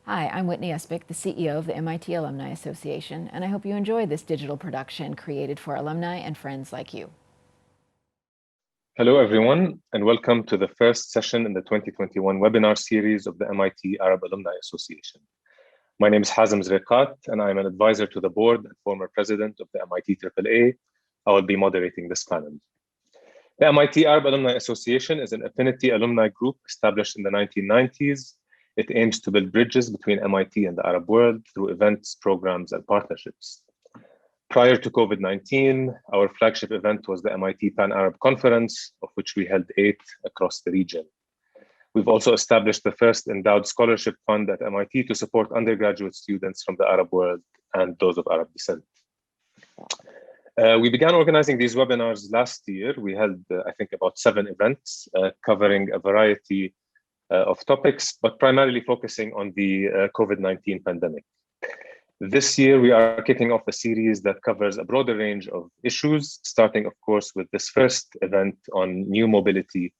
Hi, I'm Whitney Espich, the CEO of the MIT Alumni Association, and I hope you enjoy this digital production created for alumni and friends like you. Hello, everyone, and welcome to the first session in the 2021 webinar series of the MIT Arab Alumni Association. My name is Hazem Zureiqat, and I'm an advisor to the board and former president of the MIT AAA. I will be moderating this panel. The MIT Arab Alumni Association is an affinity alumni group established in the 1990s. It aims to build bridges between MIT and the Arab world through events, programs, and partnerships. Prior to COVID-19, our flagship event was the MIT Pan-Arab Conference, of which we held 8 across the region. We've also established the first endowed scholarship fund at MIT to support undergraduate students from the Arab world and those of Arab descent. We began organizing these webinars last year. We held, I think, about 7 events covering a variety of topics, but primarily focusing on the COVID-19 pandemic. This year, we are kicking off a series that covers a broader range of issues, starting, of course, with this first event on new mobility,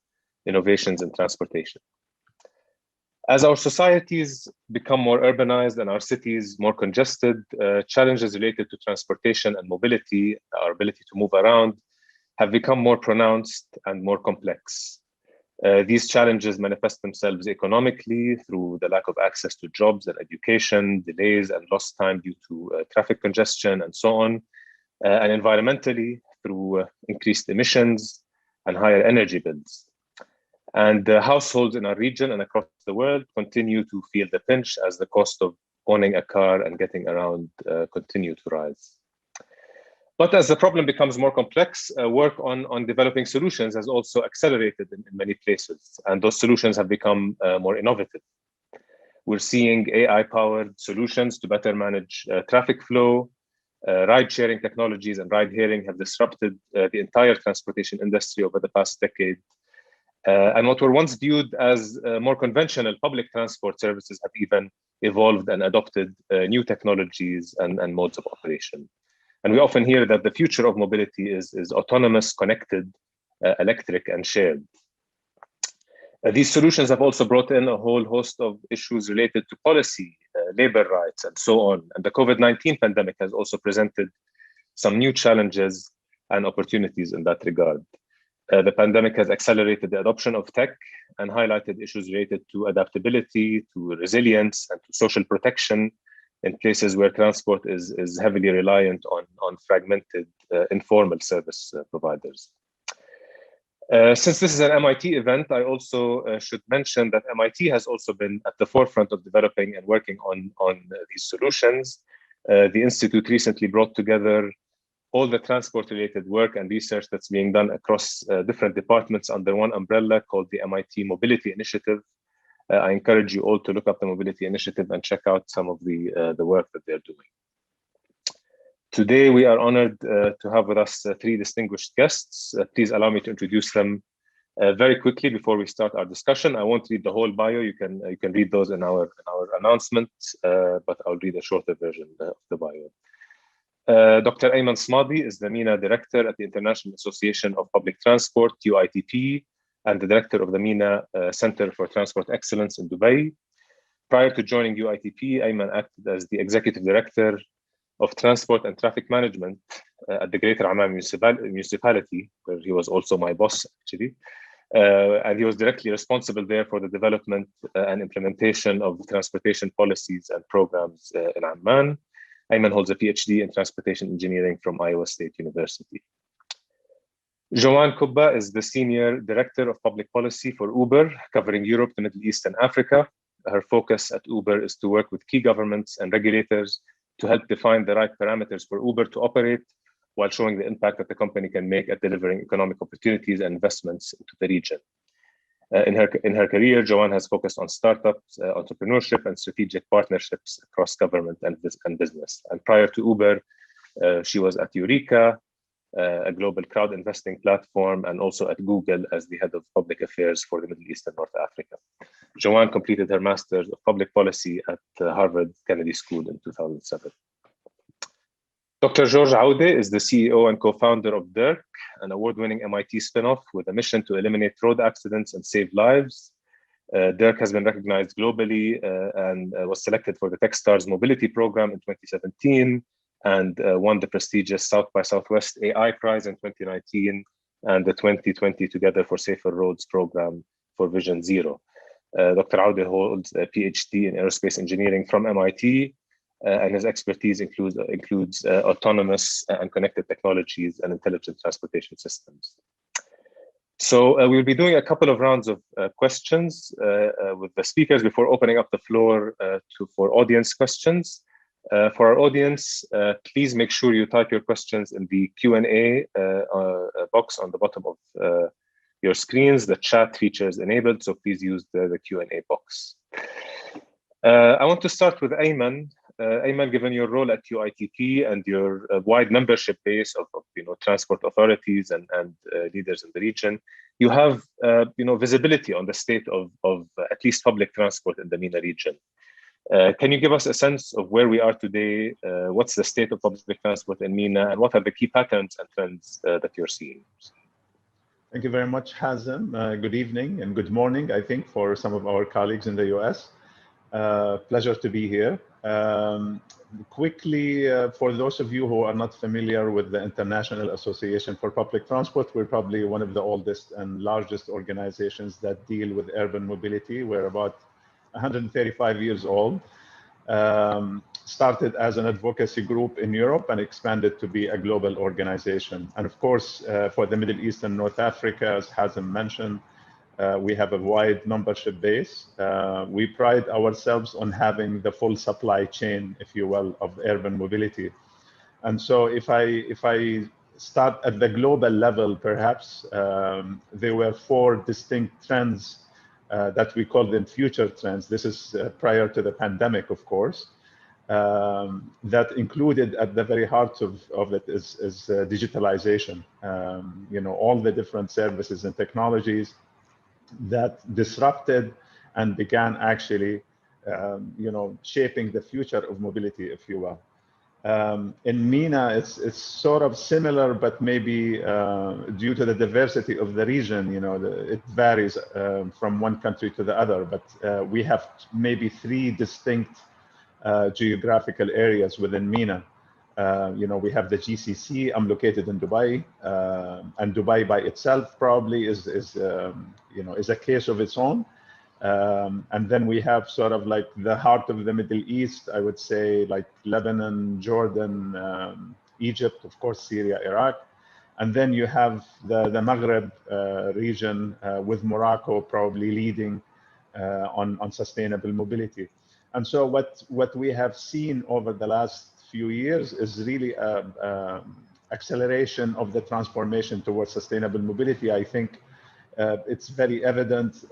innovations in transportation. As our societies become more urbanized and our cities more congested, challenges related to transportation and mobility, our ability to move around, have become more pronounced and more complex. These challenges manifest themselves economically through the lack of access to jobs and education, delays and lost time due to traffic congestion and so on, and environmentally through increased emissions and higher energy bills. And households in our region and across the world continue to feel the pinch as the cost of owning a car and getting around continue to rise. But as the problem becomes more complex, work on developing solutions has also accelerated in many places, and those solutions have become more innovative. We're seeing AI-powered solutions to better manage traffic flow. Ride-sharing technologies and ride-hailing have disrupted the entire transportation industry over the past decade. And what were once viewed as more conventional public transport services have even evolved and adopted new technologies and modes of operation. And we often hear that the future of mobility is autonomous, connected, electric, and shared. These solutions have also brought in a whole host of issues related to policy, labor rights, and so on. And the COVID-19 pandemic has also presented some new challenges and opportunities in that regard. The pandemic has accelerated the adoption of tech and highlighted issues related to adaptability, to resilience, and to social protection in places where transport is heavily reliant on fragmented informal service providers. Since this is an MIT event, I also should mention that MIT has also been at the forefront of developing and working on these solutions. The Institute recently brought together all the transport-related work and research that's being done across different departments under one umbrella called the MIT Mobility Initiative. I encourage you all to look up the Mobility Initiative and check out some of the work that they're doing. Today, we are honored to have with us 3 distinguished guests. Please allow me to introduce them very quickly before we start our discussion. I won't read the whole bio. You can read those in our announcement, but I'll read a shorter version of the bio. Dr. Ayman Smadi is the MENA Director at the International Association of Public Transport, UITP, and the Director of the MENA Center for Transport Excellence in Dubai. Prior to joining UITP, Ayman acted as the Executive Director of Transport and Traffic Management at the Greater Amman Municipality, where he was also my boss, actually. And he was directly responsible there for the development and implementation of transportation policies and programs in Amman. Ayman holds a PhD in transportation engineering from Iowa State University. Joanne Kubba is the Senior Director of Public Policy for Uber, covering Europe, the Middle East, and Africa. Her focus at Uber is to work with key governments and regulators to help define the right parameters for Uber to operate, while showing the impact that the company can make at delivering economic opportunities and investments into the region. In her career, Joanne has focused on startups, entrepreneurship, and strategic partnerships across government and business. And prior to Uber, she was at Eureka, a global crowd investing platform, and also at Google as the head of public affairs for the Middle East and North Africa. Joanne completed her Master's of Public Policy at Harvard Kennedy School in 2007. Dr. George Aoude is the CEO and co-founder of Derq, an award-winning MIT spinoff with a mission to eliminate road accidents and save lives. Derq has been recognized globally and was selected for the Techstars Mobility Program in 2017 and won the prestigious South by Southwest AI Prize in 2019 and the 2020 Together for Safer Roads program for Vision Zero. Dr. Aoude holds a PhD in aerospace engineering from MIT, and his expertise includes autonomous and connected technologies and intelligent transportation systems. So we'll be doing a couple of rounds of questions with the speakers before opening up the floor for audience questions. For our audience, please make sure you type your questions in the Q&A box on the bottom of your screens. The chat feature is enabled, so please use the Q&A box. I want to start with Ayman. Ayman, given your role at UITP and your wide membership base of transport authorities and leaders in the region, you have visibility on the state of at least public transport in the MENA region. Can you give us a sense of where we are today? What's the state of public transport in MENA, and what are the key patterns and trends that you're seeing? Thank you very much, Hazem. Good evening and good morning, I think, for some of our colleagues in the US. Pleasure to be here. Quickly, for those of you who are not familiar with the International Association for Public Transport, we're probably one of the oldest and largest organizations that deal with urban mobility. We're about 135 years old. Started as an advocacy group in Europe and expanded to be a global organization. And of course, for the Middle East and North Africa, as Hazem mentioned, we have a wide membership base. We pride ourselves on having the full supply chain, if you will, of urban mobility. And so if I start at the global level, perhaps, there were 4 distinct trends that we call them future trends. This is prior to the pandemic, of course, that included at the very heart of it is digitalization. All the different services and technologies that disrupted and began actually, shaping the future of mobility, if you will. In MENA, it's sort of similar, but maybe due to the diversity of the region, it varies from one country to the other. But we have maybe 3 distinct geographical areas within MENA. We have the GCC. I'm located in Dubai, and Dubai by itself probably is a case of its own. And then we have sort of like the heart of the Middle East, I would say, like Lebanon, Jordan, Egypt, of course, Syria, Iraq. And then you have the Maghreb region with Morocco probably leading on sustainable mobility. And so what we have seen over the last few years is really acceleration of the transformation towards sustainable mobility. I think it's very evident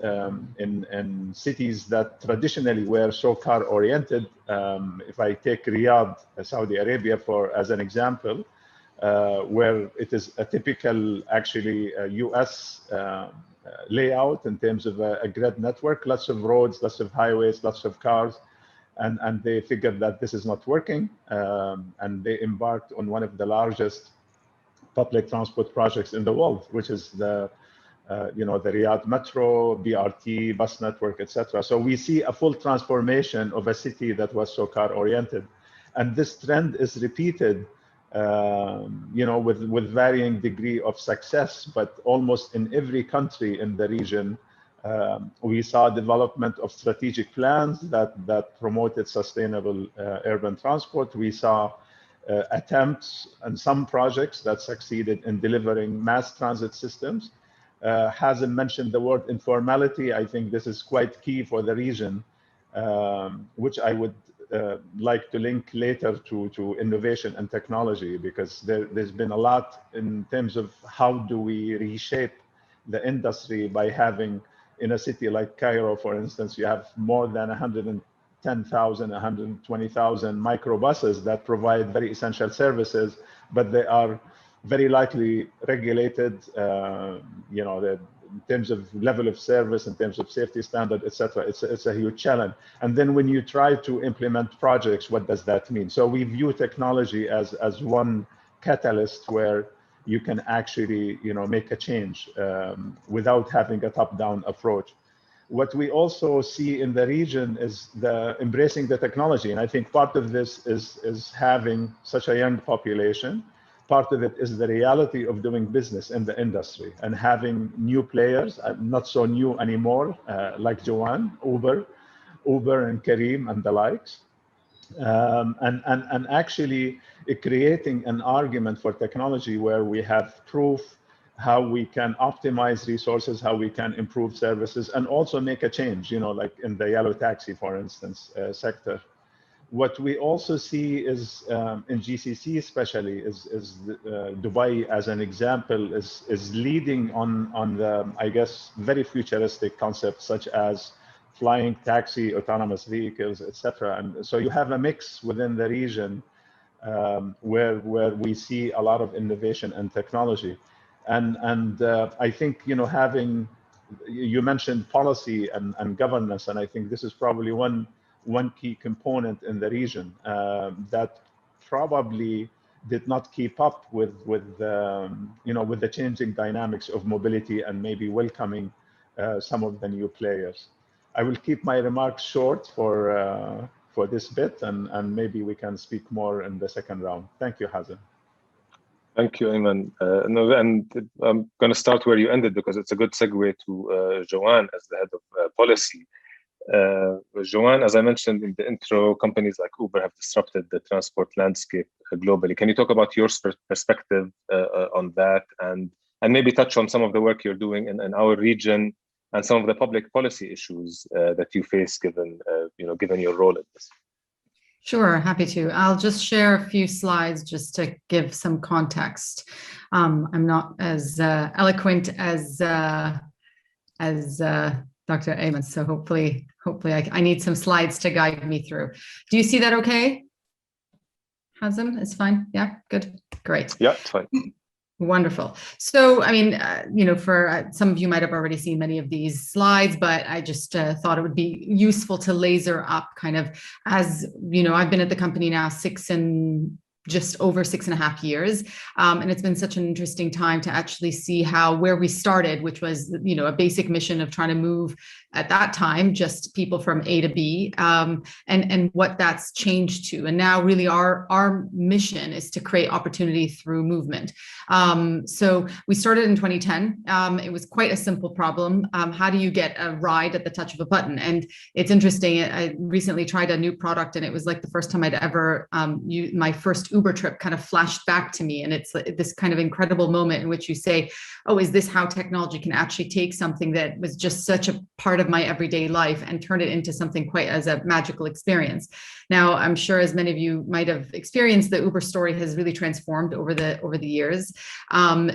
in cities that traditionally were so car oriented. If I take Riyadh, Saudi Arabia, as an example, where it is a typical actually US layout in terms of a grid network, lots of roads, lots of highways, lots of cars. And they figured that this is not working, and they embarked on one of the largest public transport projects in the world, which is the Riyadh Metro, BRT, bus network, etc. So we see a full transformation of a city that was so car-oriented, and this trend is repeated, with varying degree of success, but almost in every country in the region. We saw development of strategic plans that promoted sustainable urban transport. We saw attempts and some projects that succeeded in delivering mass transit systems. Hazem mentioned the word informality. I think this is quite key for the region, which I would like to link later to innovation and technology, because there's been a lot in terms of how do we reshape the industry by having, in a city like Cairo, for instance, you have more than 110,000, 120,000 microbuses that provide very essential services, but they are very likely regulated, in terms of level of service, in terms of safety standard, etc. It's a huge challenge. And then when you try to implement projects, what does that mean? So we view technology as one catalyst where you can actually, make a change without having a top-down approach. What we also see in the region is the embracing the technology. And I think part of this is having such a young population. Part of it is the reality of doing business in the industry and having new players, not so new anymore, like Joanne, Uber and Kareem and the likes. And actually creating an argument for technology where we have proof how we can optimize resources, how we can improve services, and also make a change, like in the yellow taxi, for instance, sector. What we also see is in GCC especially is Dubai as an example is leading on the, I guess, very futuristic concepts such as flying taxi, autonomous vehicles, etc. And so you have a mix within the region where we see a lot of innovation and technology. And I think, you mentioned policy and governance, and I think this is probably one key component in the region that probably did not keep up with the changing dynamics of mobility and maybe welcoming some of the new players. I will keep my remarks short for this bit, and maybe we can speak more in the second round. Thank you, Hazem. Thank you, Ayman. No, and I'm going to start where you ended because it's a good segue to Joanne as the head of policy. Joanne, as I mentioned in the intro, companies like Uber have disrupted the transport landscape globally. Can you talk about your perspective on that, and maybe touch on some of the work you're doing in our region and some of the public policy issues that you face given your role in this? Sure, happy to. I'll just share a few slides just to give some context. I'm not as eloquent as Dr. Ayman, so hopefully I need some slides to guide me through. Do you see that okay? Hazem, it's fine? Yeah, good, great. Yeah, it's fine. Wonderful. So, I mean, for some of you might have already seen many of these slides, but I just thought it would be useful to laser up kind of as, I've been at the company now just over 6.5 years. And it's been such an interesting time to actually see where we started, which was, a basic mission of trying to move at that time, just people from A to B, and what that's changed to. And now really our mission is to create opportunity through movement. So we started in 2010. It was quite a simple problem. How do you get a ride at the touch of a button? And it's interesting. I recently tried a new product, and it was like the first time I'd ever my first Uber trip kind of flashed back to me. And it's this kind of incredible moment in which you say, oh, is this how technology can actually take something that was just such a part of my everyday life and turn it into something quite as a magical experience? Now, I'm sure as many of you might have experienced, the Uber story has really transformed over the years.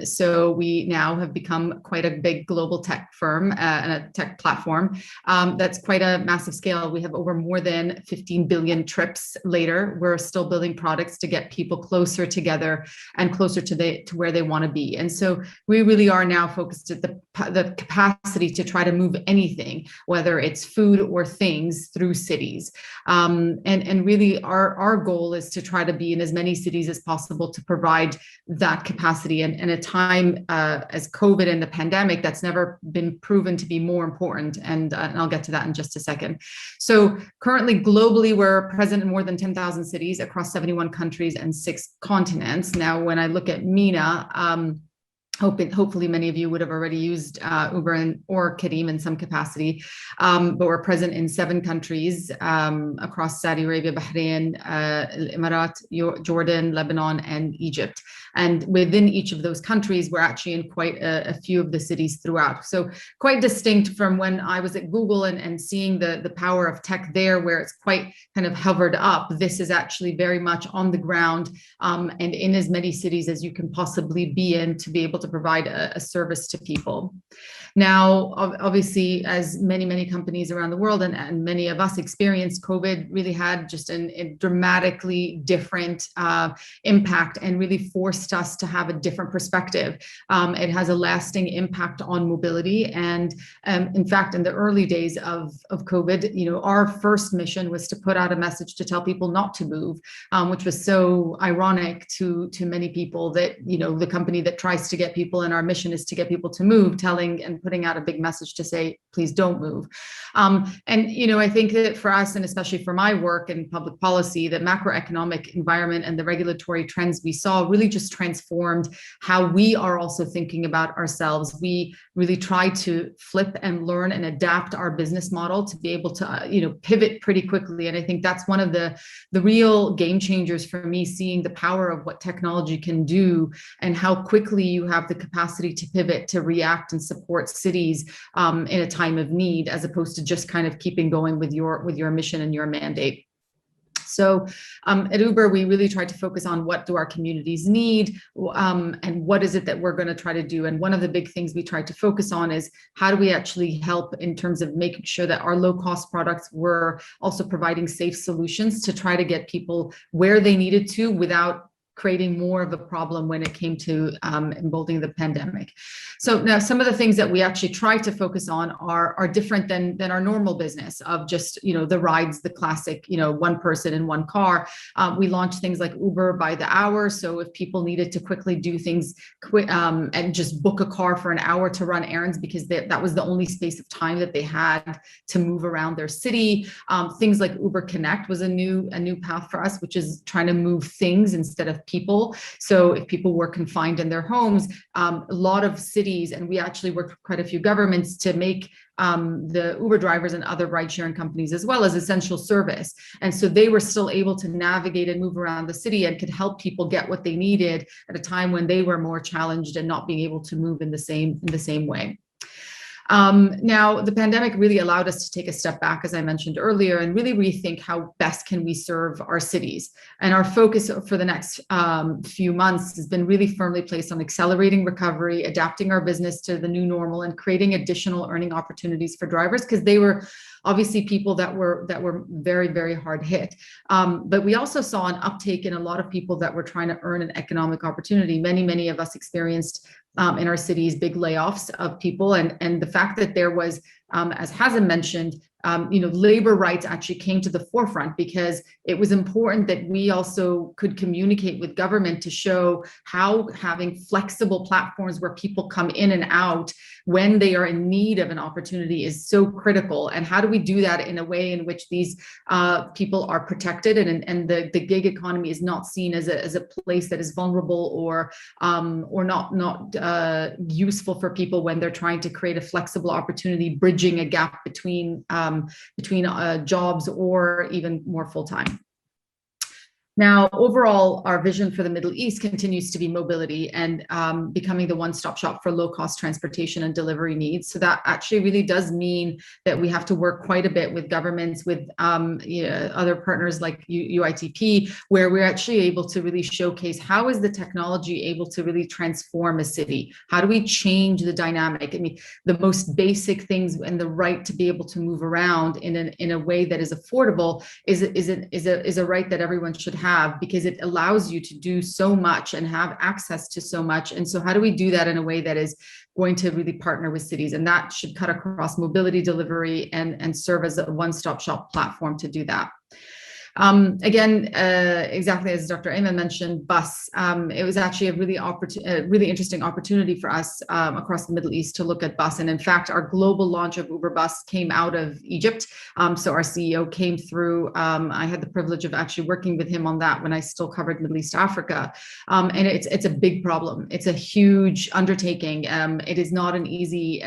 So we now have become quite a big global tech firm and a tech platform that's quite a massive scale. We have over more than 15 billion trips later. We're still building products to get people closer together and closer to where they want to be. And so we really are now focused at the capacity to try to move anything, whether it's food or things, through cities. And really our goal is to try to be in as many cities as possible to provide that capacity. And in a time as COVID and the pandemic, that's never been proven to be more important. And I'll get to that in just a second. So currently globally, we're present in more than 10,000 cities across 71 countries and 6 continents. Now, when I look at MENA, hopefully many of you would have already used Uber or Kareem in some capacity, but we're present in 7 countries across Saudi Arabia, Bahrain, Emirates, Jordan, Lebanon, and Egypt. And within each of those countries, we're actually in quite a few of the cities throughout. So quite distinct from when I was at Google and seeing the power of tech there, where it's quite kind of hovered up. This is actually very much on the ground and in as many cities as you can possibly be in to be able to provide a service to people. Now, obviously, as many companies around the world and many of us experienced, COVID really had just a dramatically different impact and really forced us to have a different perspective. It has a lasting impact on mobility. And in fact, in the early days of COVID, our first mission was to put out a message to tell people not to move, which was so ironic to many people that, the company that tries to get people, and our mission is to get people to move, telling and putting out a big message to say, please don't move. And, you know, I think that for us, and especially for my work in public policy, the macroeconomic environment and the regulatory trends we saw really just transformed how we are also thinking about ourselves. We really try to flip and learn and adapt our business model to be able to, you know, pivot pretty quickly. And I think that's one of the real game changers for me, seeing the power of what technology can do and how quickly you have the capacity to pivot, to react and support cities in a time of need, as opposed to just kind of keeping going with your mission and your mandate. So at Uber, we really tried to focus on what do our communities need, and what is it that we're going to try to do. And one of the big things we tried to focus on is how do we actually help in terms of making sure that our low-cost products were also providing safe solutions to try to get people where they needed to without creating more of a problem when it came to emboldening the pandemic. So now some of the things that we actually try to focus on are different than our normal business of just, you know, the rides, the classic, you know, one person in one car. We launched things like Uber by the hour. So if people needed to quickly do things and just book a car for an hour to run errands because that was the only space of time that they had to move around their city. Things like Uber Connect was a new path for us, which is trying to move things instead of people. So if people were confined in their homes, a lot of cities, and we actually worked with quite a few governments to make the Uber drivers and other ride sharing companies as well as essential service. And so they were still able to navigate and move around the city and could help people get what they needed at a time when they were more challenged and not being able to move in the same way. Now, the pandemic really allowed us to take a step back, as I mentioned earlier, and really rethink how best can we serve our cities. And our focus for the next few months has been really firmly placed on accelerating recovery, adapting our business to the new normal, and creating additional earning opportunities for drivers, because they were obviously people that were very, very hard hit. But we also saw an uptake in a lot of people that were trying to earn an economic opportunity. Many of us experienced in our cities big layoffs of people, and the fact that there was, as Hazem mentioned, you know, labor rights actually came to the forefront because it was important that we also could communicate with government to show how having flexible platforms where people come in and out when they are in need of an opportunity is so critical. And how do we do that in a way in which these people are protected and the gig economy is not seen as a place that is vulnerable or not useful for people when they're trying to create a flexible opportunity, bridging a gap between jobs or even more full-time. Now, overall, our vision for the Middle East continues to be mobility and becoming the one-stop shop for low-cost transportation and delivery needs. So that actually really does mean that we have to work quite a bit with governments, with other partners like UITP, where we're actually able to really showcase how is the technology able to really transform a city? How do we change the dynamic? I mean, the most basic things and the right to be able to move around in a way that is affordable is a right that everyone should have, because it allows you to do so much and have access to so much. And so how do we do that in a way that is going to really partner with cities? And that should cut across mobility, delivery, and serve as a one-stop shop platform to do that. Again, exactly as Dr. Ayman mentioned, bus. It was actually a really interesting opportunity for us across the Middle East to look at bus. And in fact, our global launch of Uber Bus came out of Egypt. So our CEO came through. I had the privilege of actually working with him on that when I still covered Middle East Africa. And it's a big problem. It's a huge undertaking. It is not an easy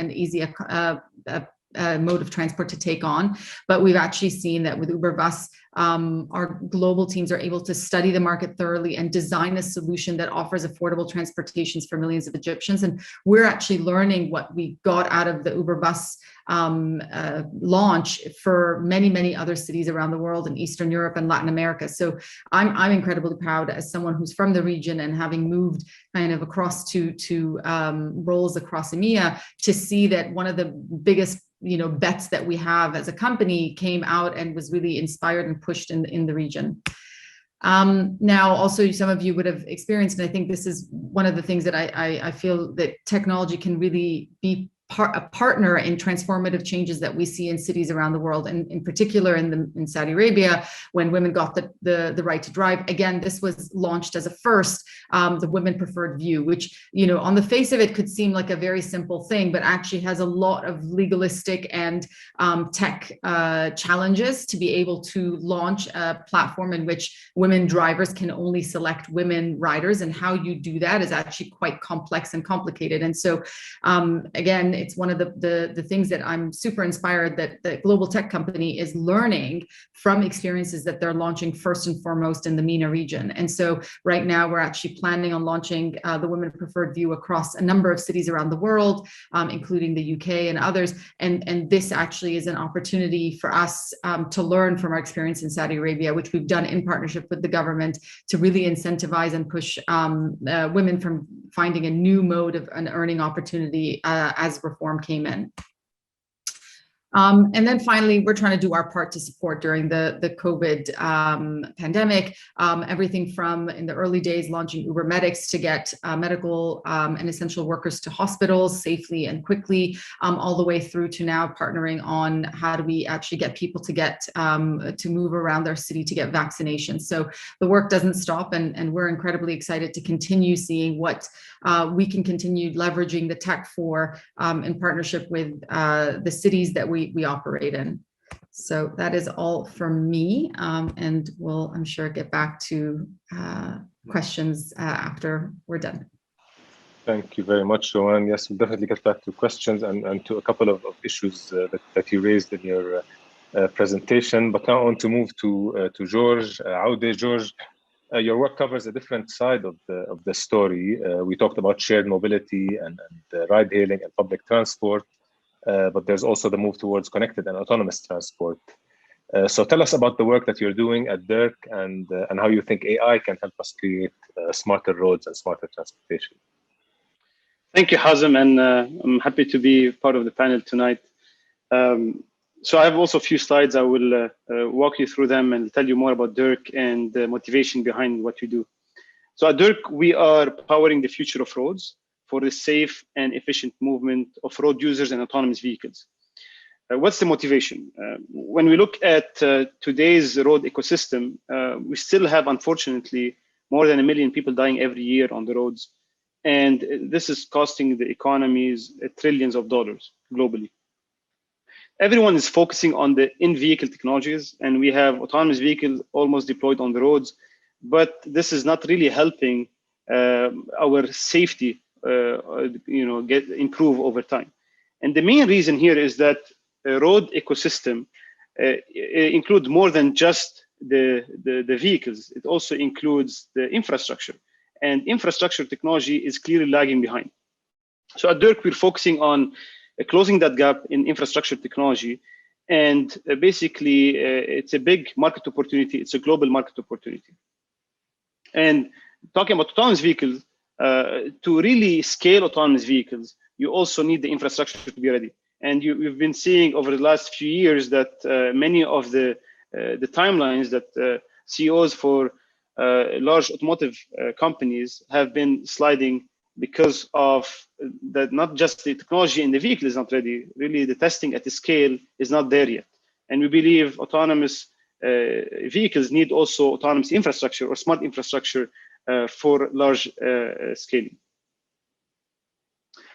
mode of transport to take on, but we've actually seen that with Uber Bus, our global teams are able to study the market thoroughly and design a solution that offers affordable transportations for millions of Egyptians. And we're actually learning what we got out of the Uber Bus launch for many other cities around the world in Eastern Europe and Latin America. So I'm incredibly proud as someone who's from the region and having moved kind of across to roles across EMEA to see that one of the biggest bets that we have as a company came out and was really inspired and pushed in the region. Now, also, some of you would have experienced, and I think this is one of the things that I feel that technology can really be a partner in transformative changes that we see in cities around the world, and in particular in Saudi Arabia, when women got the right to drive. Again, this was launched as a first, the women preferred view, which, you know, on the face of it could seem like a very simple thing, but actually has a lot of legalistic and tech challenges to be able to launch a platform in which women drivers can only select women riders, and how you do that is actually quite complex and complicated. And so again, it's one of the things that I'm super inspired that the global tech company is learning from experiences that they're launching first and foremost in the MENA region. And so right now we're actually planning on launching the women preferred view across a number of cities around the world, including the UK and others. And this actually is an opportunity for us to learn from our experience in Saudi Arabia, which we've done in partnership with the government to really incentivize and push women from finding a new mode of an earning opportunity as reform came in. And then finally, we're trying to do our part to support during the COVID pandemic, everything from in the early days launching Uber Medics to get medical and essential workers to hospitals safely and quickly, all the way through to now partnering on how do we actually get people to get to move around their city to get vaccinations. So the work doesn't stop, and we're incredibly excited to continue seeing what we can continue leveraging the tech for in partnership with the cities that we operate in. So that is all from me, and we'll, I'm sure, get back to questions after we're done. Thank you very much, Joanne. Yes, we'll definitely get back to questions and to a couple of issues that you raised in your presentation. But now I want to move to George, Aoude. George, your work covers a different side of the story. We talked about shared mobility and ride hailing and public transport. But there's also the move towards connected and autonomous transport. So tell us about the work that you're doing at Derq and how you think AI can help us create smarter roads and smarter transportation. Thank you, Hazem, and I'm happy to be part of the panel tonight. So I have also a few slides. I will walk you through them and tell you more about Derq and the motivation behind what we do. So at Derq, we are powering the future of roads for the safe and efficient movement of road users and autonomous vehicles. What's the motivation? When we look at today's road ecosystem, we still have, unfortunately, more than 1 million people dying every year on the roads. And this is costing the economies trillions of dollars globally. Everyone is focusing on the in-vehicle technologies, and we have autonomous vehicles almost deployed on the roads, but this is not really helping our safety improve over time. And the main reason here is that a road ecosystem includes more than just the vehicles. It also includes the infrastructure, and infrastructure technology is clearly lagging behind. So at Derq, we're focusing on closing that gap in infrastructure technology, and basically it's a big market opportunity. It's a global market opportunity. And talking about autonomous vehicles, to really scale autonomous vehicles, you also need the infrastructure to be ready. And we've been seeing over the last few years that many of the timelines that CEOs for large automotive companies have been sliding because of that. Not just the technology in the vehicle is not ready, really the testing at the scale is not there yet. And we believe autonomous vehicles need also autonomous infrastructure or smart infrastructure for large scaling.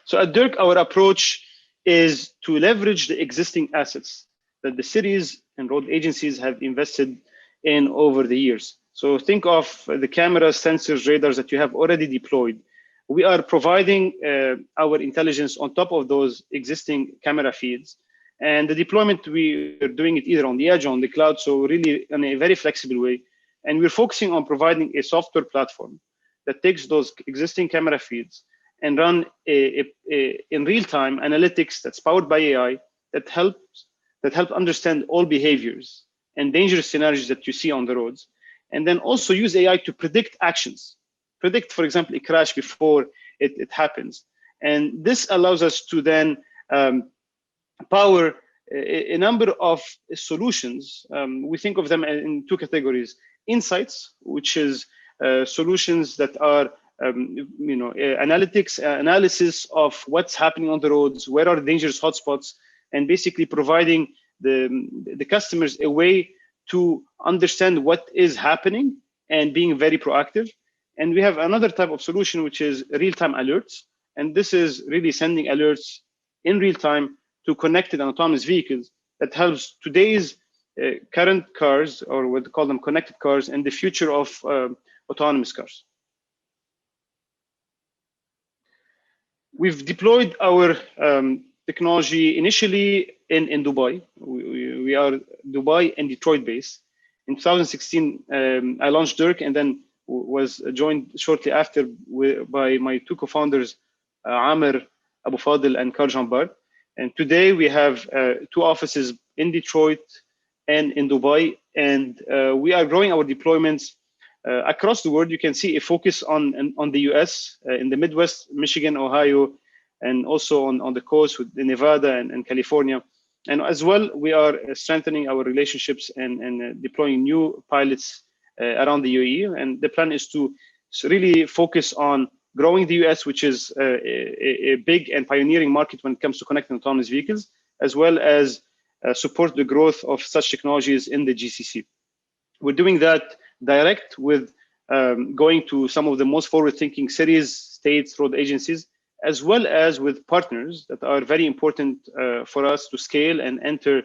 So at Derq, our approach is to leverage the existing assets that the cities and road agencies have invested in over the years. So think of the cameras, sensors, radars that you have already deployed. We are providing our intelligence on top of those existing camera feeds. And the deployment, we are doing it either on the edge or on the cloud, so really in a very flexible way. And we're focusing on providing a software platform that takes those existing camera feeds and run in real-time analytics that's powered by AI that help understand all behaviors and dangerous scenarios that you see on the roads, and then also use AI to predict actions. Predict, for example, a crash before it happens. And this allows us to then power a number of solutions. We think of them in two categories: insights, which is solutions that are analysis of what's happening on the roads, where are the dangerous hotspots, and basically providing the customers a way to understand what is happening and being very proactive. And we have another type of solution, which is real-time alerts. And this is really sending alerts in real time to connected and autonomous vehicles that helps today's current cars, or what we call them connected cars, and the future of autonomous cars. We've deployed our technology initially in Dubai. We are Dubai and Detroit based. In 2016, I launched Derq, and then was joined shortly after by my two co-founders, Amr Abu Fadil and Kar Jambar. And today we have two offices in Detroit and in Dubai, and we are growing our deployments across the world. You can see a focus on the US, in the Midwest, Michigan, Ohio, and also on the coast with Nevada and California. And as well, we are strengthening our relationships and deploying new pilots around the UAE. And the plan is to really focus on growing the US, which is a big and pioneering market when it comes to connecting autonomous vehicles, as well as support the growth of such technologies in the GCC. We're doing that direct with going to some of the most forward-thinking cities, states, road agencies, as well as with partners that are very important for us to scale and enter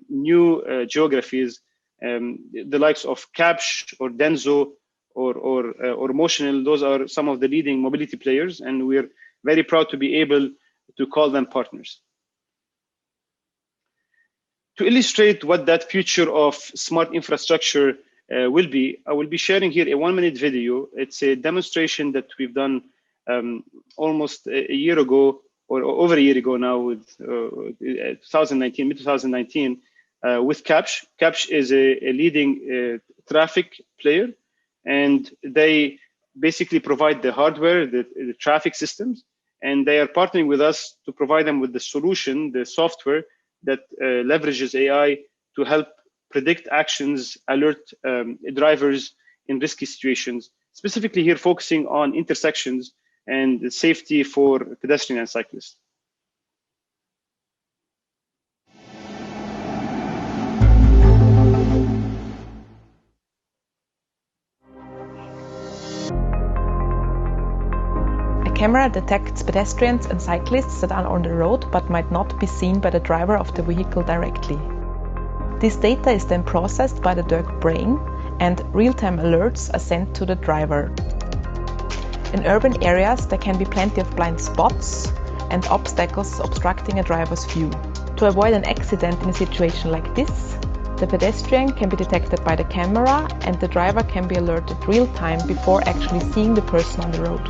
new geographies, the likes of Capsh or Denso or Motional. Those are some of the leading mobility players, and we're very proud to be able to call them partners. To illustrate what that future of smart infrastructure will be, I will be sharing here a 1-minute video. It's a demonstration that we've done almost a year ago, or over a year ago now, with 2019, mid-2019, with Capsh. Capsh is a leading traffic player, and they basically provide the hardware, the traffic systems, and they are partnering with us to provide them with the solution, the software that leverages AI to help predict actions, alert drivers in risky situations, specifically here focusing on intersections and the safety for pedestrians and cyclists. A camera detects pedestrians and cyclists that are on the road but might not be seen by the driver of the vehicle directly. This data is then processed by the Derq brain, and real-time alerts are sent to the driver. In urban areas, there can be plenty of blind spots and obstacles obstructing a driver's view. To avoid an accident in a situation like this, the pedestrian can be detected by the camera and the driver can be alerted real-time before actually seeing the person on the road.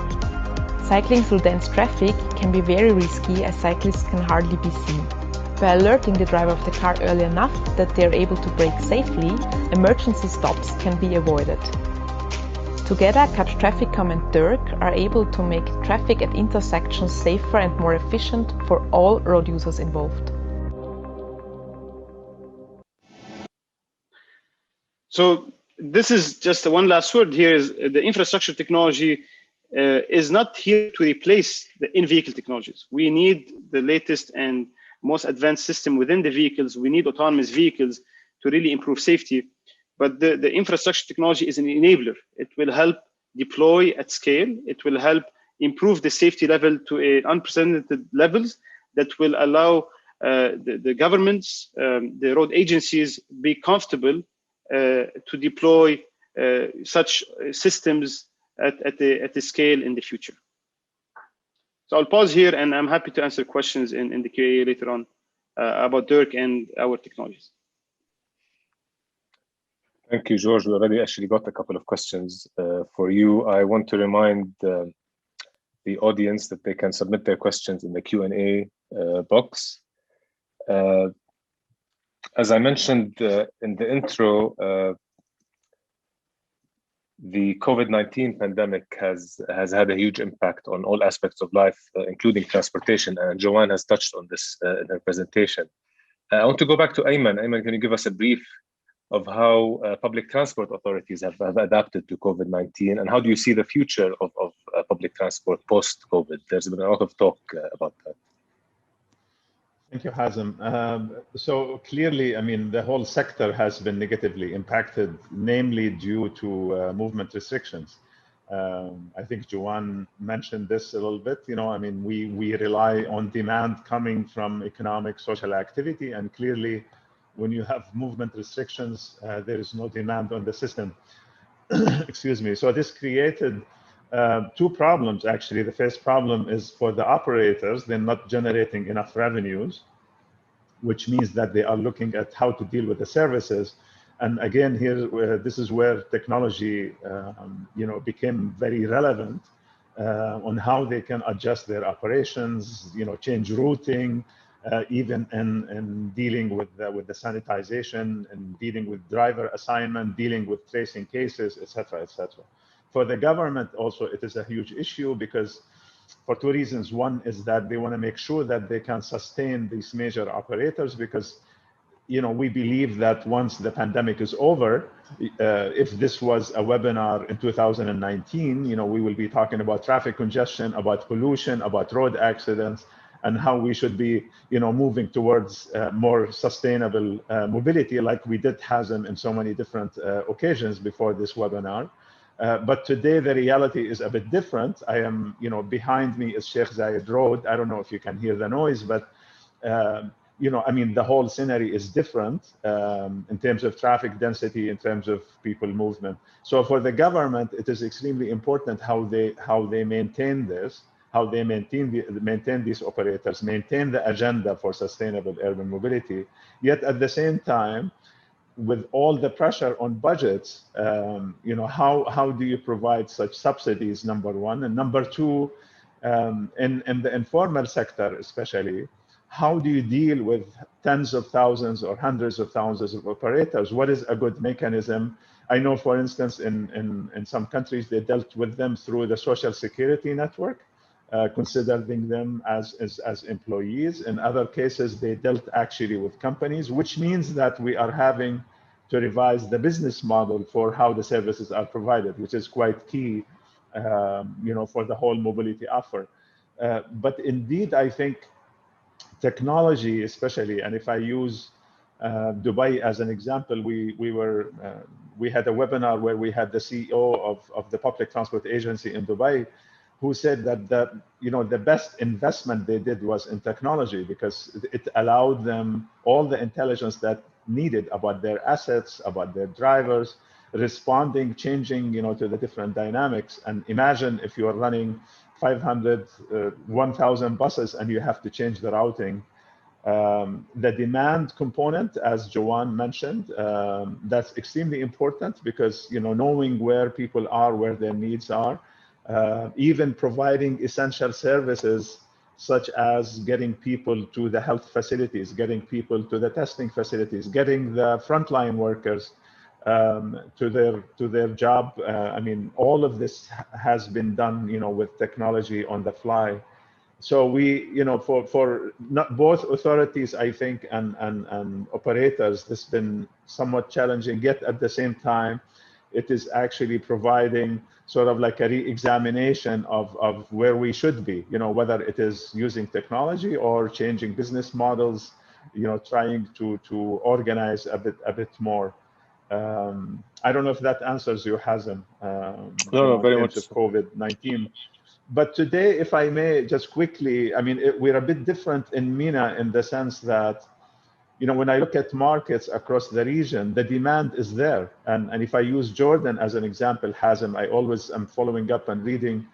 Cycling through dense traffic can be very risky, as cyclists can hardly be seen. By alerting the driver of the car early enough that they are able to brake safely, emergency stops can be avoided. Together, Capsh Trafficcom and Derq are able to make traffic at intersections safer and more efficient for all road users involved. So this is just one last word here, is the infrastructure technology is not here to replace the in-vehicle technologies. We need the latest and most advanced system within the vehicles. We need autonomous vehicles to really improve safety. But the infrastructure technology is an enabler. It will help deploy at scale. It will help improve the safety level to unprecedented levels that will allow the governments, the road agencies be comfortable to deploy such systems at the scale in the future. So I'll pause here, and I'm happy to answer questions in the Q&A later on about Derq and our technologies. Thank you, George. We already actually got a couple of questions for you. I want to remind the audience that they can submit their questions in the Q&A box. As I mentioned in the intro, the COVID-19 pandemic has had a huge impact on all aspects of life, including transportation, and Joanne has touched on this in her presentation. I want to go back to Ayman. Ayman, can you give us a brief of how public transport authorities have adapted to COVID-19, and how do you see the future of public transport post-COVID? There's been a lot of talk about that. Thank you, Hazem. So clearly, I mean, the whole sector has been negatively impacted, namely due to movement restrictions. I think Joanne mentioned this a little bit. I mean, we rely on demand coming from economic, social activity, and clearly, when you have movement restrictions, there is no demand on the system. Excuse me. So this created two problems, actually. The first problem is for the operators, they're not generating enough revenues, which means that they are looking at how to deal with the services. And again, here, this is where technology, became very relevant on how they can adjust their operations, change routing, even in dealing with the sanitization and dealing with driver assignment, dealing with tracing cases, et cetera, et cetera. For the government also, it is a huge issue because for two reasons. One is that they want to make sure that they can sustain these major operators because we believe that once the pandemic is over, if this was a webinar in 2019, we will be talking about traffic congestion, about pollution, about road accidents, and how we should be, moving towards more sustainable mobility, like we did Hazem in so many different occasions before this webinar. But today the reality is a bit different. I am, behind me is Sheikh Zayed Road. I don't know if you can hear the noise, but I mean, the whole scenery is different in terms of traffic density, in terms of people movement. So for the government, it is extremely important how they maintain this, how they maintain these operators, maintain the agenda for sustainable urban mobility. Yet at the same time, with all the pressure on budgets, how do you provide such subsidies, number one? And number two, in the informal sector especially, how do you deal with tens of thousands or hundreds of thousands of operators? What is a good mechanism? I know, for instance, in some countries, they dealt with them through the social security network, considering them as employees. In other cases, they dealt actually with companies, which means that we are having to revise the business model for how the services are provided, which is quite key, for the whole mobility offer. But indeed, I think technology, especially, and if I use Dubai as an example, we had a webinar where we had the CEO of the public transport agency in Dubai, who said that the best investment they did was in technology because it allowed them all the intelligence that needed about their assets, about their drivers, responding, changing, to the different dynamics. And imagine if you are running 500, 1,000 buses and you have to change the routing. The demand component, as Joanne mentioned, that's extremely important because, knowing where people are, where their needs are, even providing essential services such as getting people to the health facilities, getting people to the testing facilities, getting the frontline workers to their job. I mean, all of this has been done, with technology on the fly. So we, for not both authorities, I think, and operators, this has been somewhat challenging. Yet at the same time, it is actually providing sort of like a re-examination of where we should be, whether it is using technology or changing business models, trying to organize a bit more. I don't know if that answers you, Hazem, no, very much. Of COVID-19. But today, if I may, just quickly, I mean, we're a bit different in MENA in the sense that, when I look at markets across the region, the demand is there. And if I use Jordan as an example, Hazem, I always am following up and reading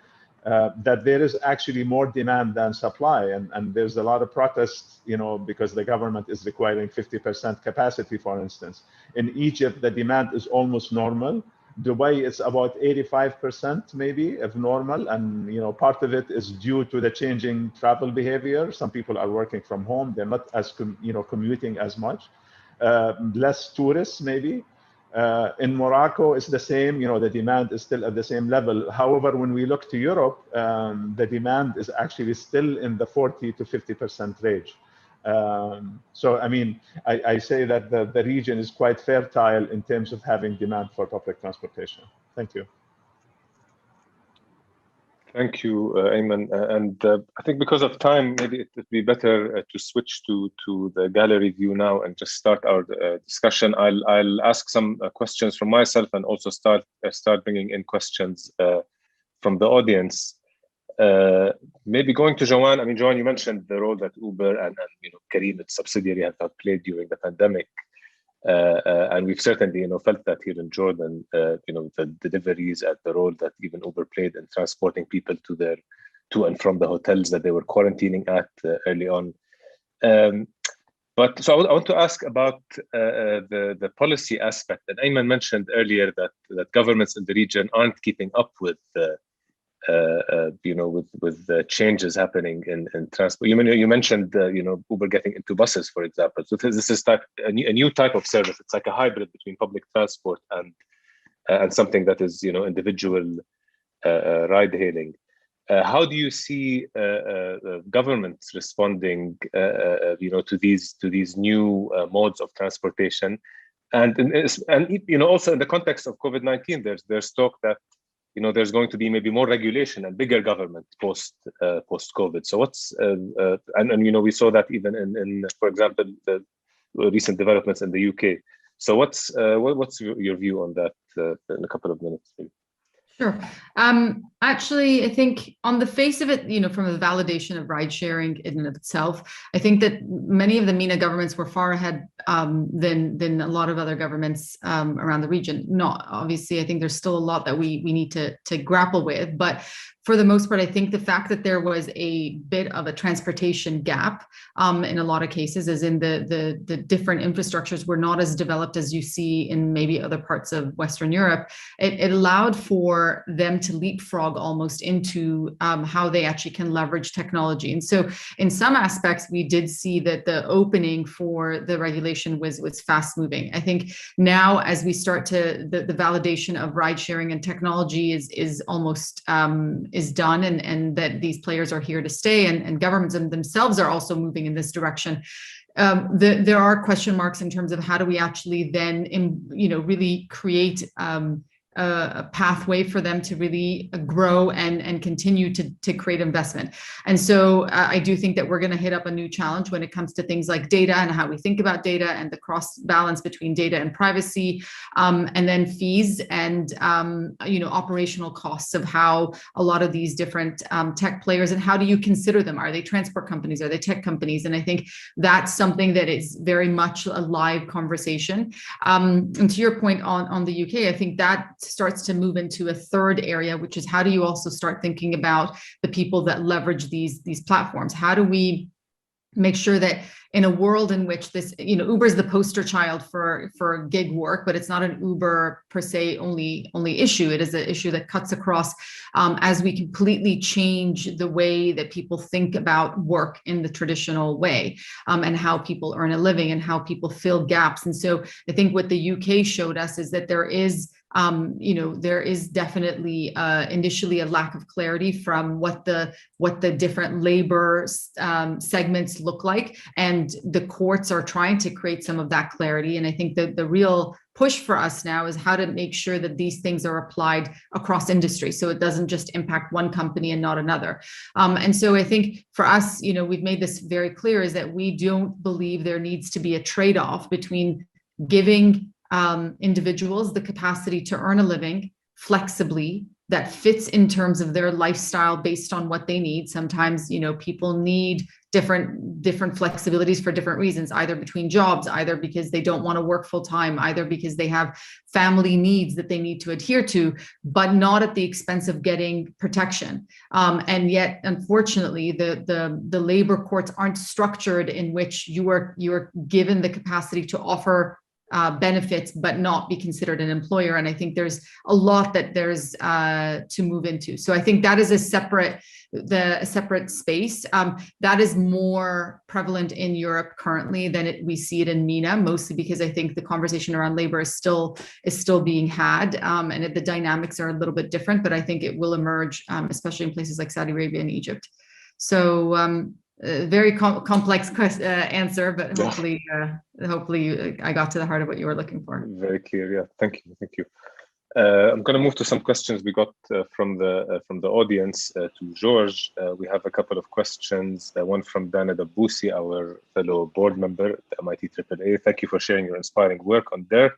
that there is actually more demand than supply. And there's a lot of protests, because the government is requiring 50% capacity, for instance. In Egypt, the demand is almost normal. Dubai, it's about 85% maybe of normal. And, part of it is due to the changing travel behavior. Some people are working from home. They're not as, commuting as much. Less tourists maybe. In Morocco, it's the same. The demand is still at the same level. However, when we look to Europe, the demand is actually still in the 40 to 50% range. So, I mean, I say that the region is quite fertile in terms of having demand for public transportation. Thank you. Thank you, Ayman. And I think because of time, maybe it would be better to switch to the gallery view now and just start our discussion. I'll ask some questions from myself and also start bringing in questions from the audience. Maybe going to Joanne. I mean, Joanne, you mentioned the role that Uber and Careem, its subsidiary, have played during the pandemic. And we've certainly, felt that here in Jordan, the deliveries and the role that even Uber played in transporting people to and from the hotels that they were quarantining at early on. But so I want to ask about the policy aspect. And Ayman mentioned earlier that governments in the region aren't keeping up with with the changes happening in transport. You mentioned Uber getting into buses, for example. So this is a new type of service. It's like a hybrid between public transport and something that is individual ride hailing. How do you see governments responding to these new modes of transportation? And also in the context of COVID-19, there's talk that there's going to be maybe more regulation and bigger government post COVID. So what's and we saw that even in for example the recent developments in the UK. So what's your view on that in a couple of minutes, please? Sure. Actually, I think on the face of it, from the validation of ride sharing in and of itself, I think that many of the MENA governments were far ahead than a lot of other governments around the region. Not obviously, I think there's still a lot that we need to grapple with, but for the most part, I think the fact that there was a bit of a transportation gap in a lot of cases, as in the different infrastructures were not as developed as you see in maybe other parts of Western Europe, it allowed for them to leapfrog almost into how they actually can leverage technology. And so in some aspects, we did see that the opening for the regulation was fast moving. I think now as we start to, the validation of ride sharing and technology is almost is done, and that these players are here to stay, and governments themselves are also moving in this direction. There are question marks in terms of how do we actually then, really create a pathway for them to really grow and continue to create investment. And so I do think that we're going to hit up a new challenge when it comes to things like data and how we think about data and the cross balance between data and privacy, and then fees and operational costs of how a lot of these different tech players, and how do you consider them? Are they transport companies? Are they tech companies? And I think that's something that is very much a live conversation. And to your point on the UK, I think that starts to move into a third area, which is how do you also start thinking about the people that leverage these platforms? How do we make sure that in a world in which this, Uber is the poster child for gig work, but it's not an Uber per se only issue. It is an issue that cuts across as we completely change the way that people think about work in the traditional way, and how people earn a living and how people fill gaps. And so I think what the UK showed us is that there is definitely initially a lack of clarity from what the different labor segments look like, and the courts are trying to create some of that clarity. And I think that the real push for us now is how to make sure that these things are applied across industry, so it doesn't just impact one company and not another. And so I think for us, we've made this very clear, is that we don't believe there needs to be a trade-off between giving individuals the capacity to earn a living flexibly that fits in terms of their lifestyle based on what they need. Sometimes, people need different flexibilities for different reasons, either between jobs, either because they don't want to work full time, either because they have family needs that they need to adhere to, but not at the expense of getting protection. And yet, unfortunately, the labor courts aren't structured in which you are given the capacity to offer benefits, but not be considered an employer. And I think there's a lot that there's to move into. So I think that is a separate space that is more prevalent in Europe currently than we see it in MENA, mostly because I think the conversation around labor is still being had, and the dynamics are a little bit different. But I think it will emerge, especially in places like Saudi Arabia and Egypt. So. Very complex answer, but hopefully I got to the heart of what you were looking for. Very clear, yeah. Thank you. I'm going to move to some questions we got from the audience to George. We have a couple of questions. One from Dana Dabbousi, our fellow board member at the MIT AAA. Thank you for sharing your inspiring work on Derq.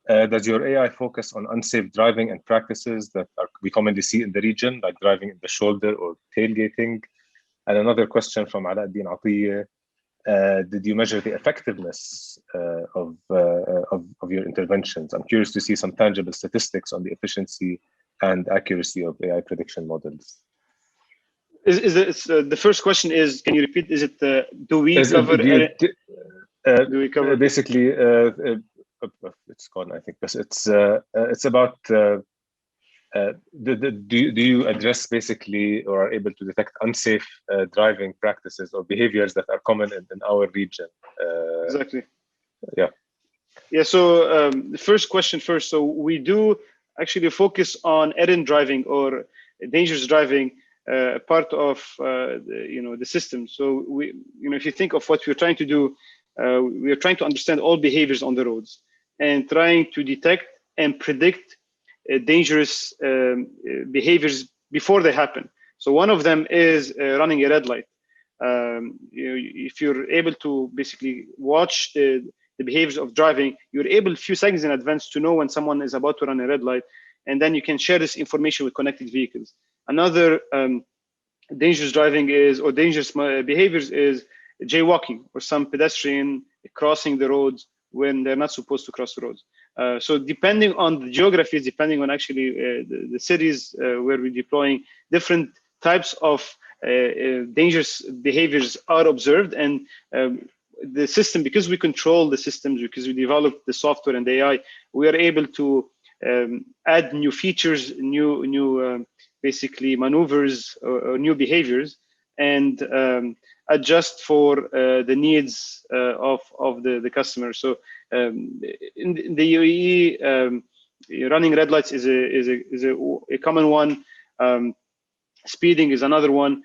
Does your AI focus on unsafe driving and practices that we commonly see in the region, like driving in the shoulder or tailgating? And another question from Alauddin Atiyeh. Did you measure the effectiveness of your interventions? I'm curious to see some tangible statistics on the efficiency and accuracy of AI prediction models. The first question is, can you repeat? Is it do we cover? Basically, it's gone, I think. But it's about do you address basically or are able to detect unsafe driving practices or behaviors that are common in our region? Exactly. Yeah. Yeah. So the first question first. So we do actually focus on errant driving or dangerous driving, part of the system. So we, if you think of what we're trying to do, we are trying to understand all behaviors on the roads and trying to detect and predict dangerous behaviors before they happen. So one of them is running a red light. If you're able to basically watch the behaviors of driving, you're able a few seconds in advance to know when someone is about to run a red light, and then you can share this information with connected vehicles. Another dangerous driving or dangerous behaviors is jaywalking or some pedestrian crossing the roads when they're not supposed to cross the roads. So depending on the geographies, depending on actually the cities where we're deploying, different types of dangerous behaviors are observed. And the system, because we control the systems, because we develop the software and the AI, we are able to add new features, new basically maneuvers or new behaviors, and adjust for the needs of the customer. So in the UAE, running red lights is a common one. Speeding is another one.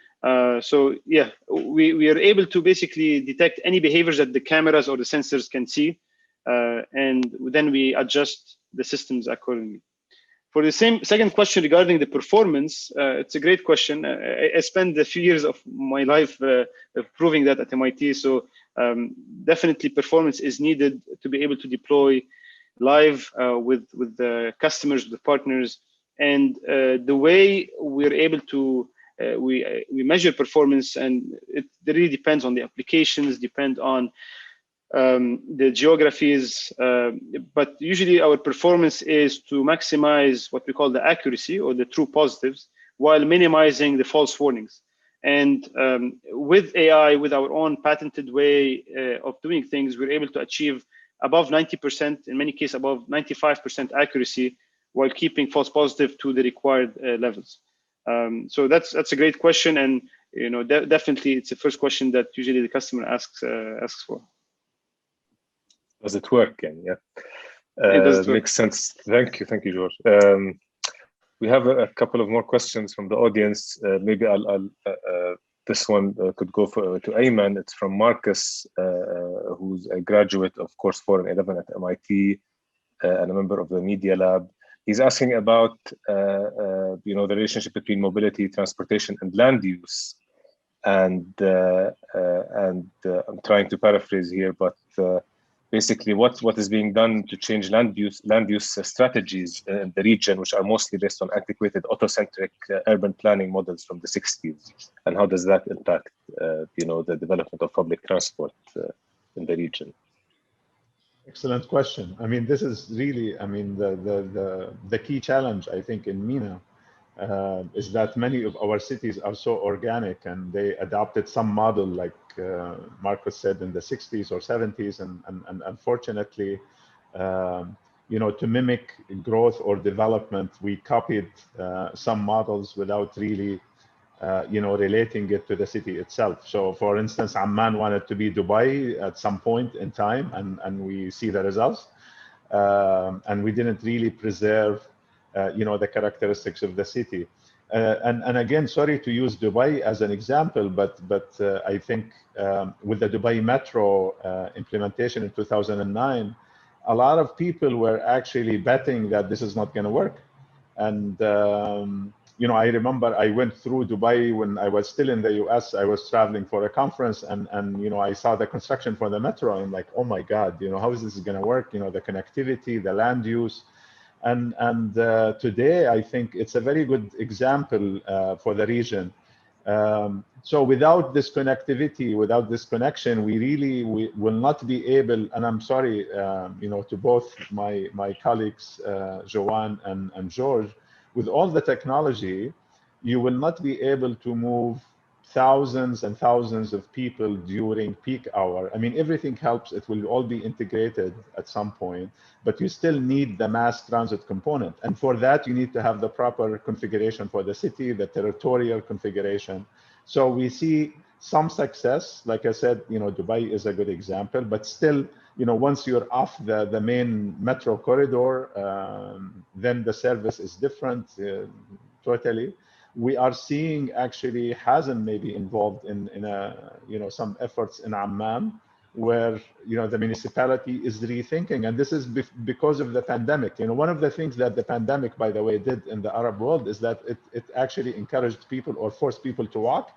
So yeah, we are able to basically detect any behaviors that the cameras or the sensors can see, and then we adjust the systems accordingly. For the second question regarding the performance, it's a great question. I spent a few years of my life proving that at MIT. So definitely performance is needed to be able to deploy live with the customers, with the partners. And the way we're able to, we measure performance, and it really depends on the applications, depend on the geographies, but usually our performance is to maximize what we call the accuracy or the true positives while minimizing the false warnings. And with AI, with our own patented way of doing things, we're able to achieve above 90%, in many cases above 95% accuracy, while keeping false positive to the required levels. So that's a great question, and definitely it's the first question that usually the customer asks for. Does it work? Yeah, it does work. Makes sense. Thank you, George. We have a couple of more questions from the audience. Maybe this one could go to Ayman. It's from Marcus, who's a graduate of course 4 and 11 at MIT and a member of the Media Lab. He's asking about the relationship between mobility, transportation, and land use. And I'm trying to paraphrase here, but basically what is being done to change land use strategies in the region, which are mostly based on antiquated autocentric urban planning models from the 60s, and how does that impact the development of public transport in the region? Excellent question. I mean, this is really, I mean, the key challenge, I think, in MENA is that many of our cities are so organic, and they adopted some model, like Marcus said, in the 60s or 70s, and unfortunately, to mimic growth or development, we copied some models without really relating it to the city itself. So for instance, Amman wanted to be Dubai at some point in time, and we see the results. And we didn't really preserve, the characteristics of the city. And again, sorry to use Dubai as an example, but I think with the Dubai Metro implementation in 2009, a lot of people were actually betting that this is not going to work. And, you know, I remember I went through Dubai when I was still in the US. I was traveling for a conference, and you know, I saw the construction for the metro. And I'm like, oh my God, you know, how is this going to work? You know, the connectivity, the land use. And today, I think it's a very good example for the region. So without this connectivity, without this connection, we will not be able, and I'm sorry, you know, to both my colleagues, Joanne and George, with all the technology, you will not be able to move thousands and thousands of people during peak hour. I mean, everything helps. It will all be integrated at some point, but you still need the mass transit component. And for that, you need to have the proper configuration for the city, the territorial configuration. So we see some success. Like I said, you know, Dubai is a good example, but still, you know, once you're off the main metro corridor, then the service is different totally. We are seeing actually Hazem maybe involved in you know, some efforts in Amman, where, you know, the municipality is rethinking, and this is because of the pandemic. You know, one of the things that the pandemic, by the way, did in the Arab world is that it actually encouraged people or forced people to walk,